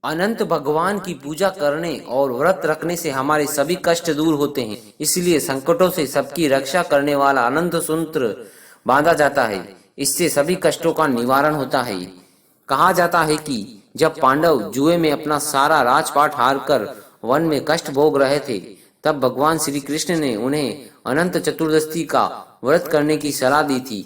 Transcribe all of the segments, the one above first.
अनंत भगवान की पूजा करने और व्रत रखने से हमारे सभी कष्ट दूर होते हैं। इसलिए संकटों से सबकी रक्षा करने वाला अनंत सूत्र बांधा जाता है। इससे सभी कष्टों का निवारण होता है। कहा जाता है कि जब पांडव जुए में अपना सारा राजपाट हारकर वन में कष्ट भोग रहे थे, तब भगवान श्री कृष्ण ने उन्हें अनंत चतुर्दशी का व्रत करने की सलाह दी थी।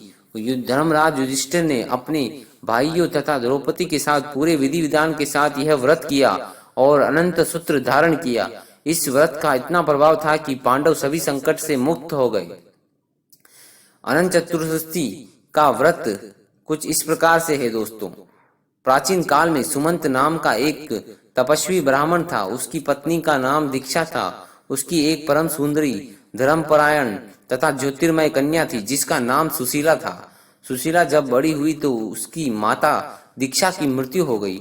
धर्मराज युधिष्ठिर ने अपने भाइयों तथा द्रौपदी के साथ पूरे विधि विधान के साथ यह व्रत किया और अनंत सूत्र धारण किया। इस व्रत का इतना प्रभाव था कि पांडव सभी संकट से मुक्त हो गए। अनंत चतुर्दशी का व्रत कुछ इस प्रकार से है दोस्तों। प्राचीन काल में सुमंत नाम का एक तपस्वी ब्राह्मण था। उसकी पत्नी का नाम दीक्षा था। उसकी एक परम सुंदरी, धर्मपरायण तथा ज्योतिर्मय कन्या थी जिसका नाम सुशीला था। सुशीला जब बड़ी हुई तो उसकी माता दीक्षा की मृत्यु हो गई।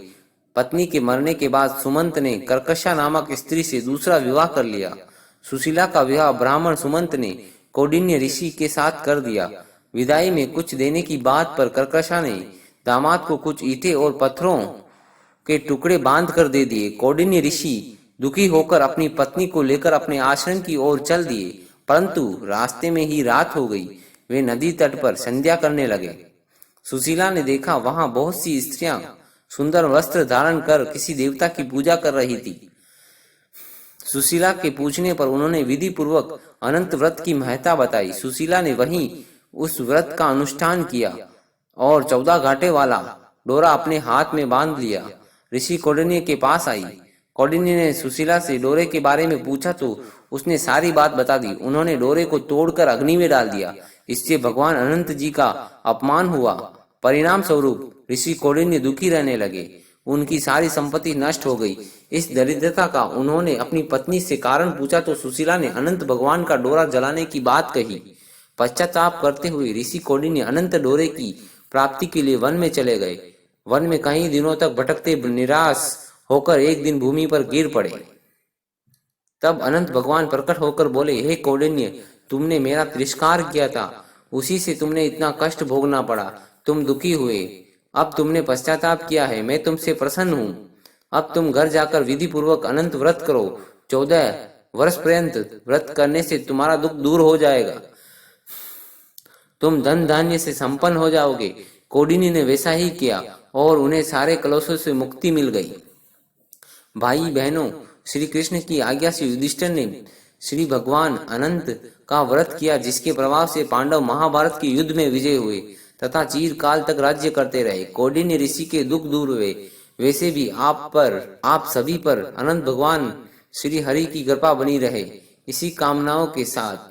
पत्नी के मरने के बाद सुमंत ने कर्कशा नामक स्त्री से दूसरा विवाह कर लिया। सुशीला का विवाह ब्राह्मण सुमंत ने कौंडिन्य ऋषि के साथ कर दिया। विदाई में कुछ देने की बात पर कर्कशा ने दामाद को कुछ ईंटें और पत्थरों के टुकड़े बांध कर दे दिए। कौंडिन्य ऋषि दुखी होकर अपनी पत्नी को लेकर अपने आश्रम की ओर चल दिए, परंतु रास्ते में ही रात हो गई। वे नदी तट पर संध्या करने लगे। सुशीला ने देखा वहां बहुत सी स्त्रियां सुंदर वस्त्र धारण कर किसी देवता की पूजा कर रही थी। सुशीला के पूछने पर उन्होंने विधि पूर्वक अनंत व्रत की महत्ता बताई। सुशीला ने वहीं उस व्रत का अनुष्ठान किया और 14 घाटे वाला डोरा अपने हाथ में बांध लिया। ऋषि कौंडिन्य के पास आई। कौंडिन्य ने सुशीला से डोरे के बारे में पूछा तो उसने सारी बात बता दी। उन्होंने डोरे को तोड़कर अग्नि में डाल दिया। इससे भगवान अनंत जी का अपमान हुआ। परिणाम स्वरूप ऋषि कौंडिन्य दुखी रहने लगे। उनकी सारी संपत्ति नष्ट हो गई। इस दरिद्रता का उन्होंने अपनी पत्नी से कारण पूछा तो सुशीला ने अनंत भगवान का डोरा जलाने की बात कही। पश्चाताप करते हुए ऋषि कौंडिन्य अनंत डोरे की प्राप्ति के लिए वन में चले गए। वन में कई दिनों तक भटकते निराश होकर एक दिन भूमि पर गिर पड़े। तब अनंत भगवान प्रकट होकर बोले, हे कौंडिन्य, तुमने मेरा तिरस्कार किया था, उसी से तुमने इतना कष्ट भोगना पड़ा। तुम दुखी हुए, अब तुमने पश्चाताप किया है, मैं तुमसे प्रसन्न हूँ। अब तुम घर जाकर विधि पूर्वक अनंत व्रत करो। 14 वर्ष पर्यंत व्रत करने से तुम्हारा दुख दूर हो जाएगा। तुम धन धान्य से संपन्न हो जाओगे। कौंडिन्य ने वैसा ही किया और उन्हें सारे कलशों से मुक्ति मिल गई। भाई बहनों, श्री कृष्ण की आज्ञा से युधिष्ठिर ने श्री भगवान अनंत का व्रत किया, जिसके प्रभाव से पांडव महाभारत के युद्ध में विजय हुए तथा चिरकाल तक राज्य करते रहे। कौंडिन्य ऋषि के दुख दूर हुए। वैसे भी आप सभी पर अनंत भगवान श्री हरि की कृपा बनी रहे। इसी कामनाओं के साथ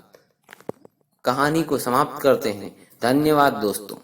कहानी को समाप्त करते हैं। धन्यवाद दोस्तों।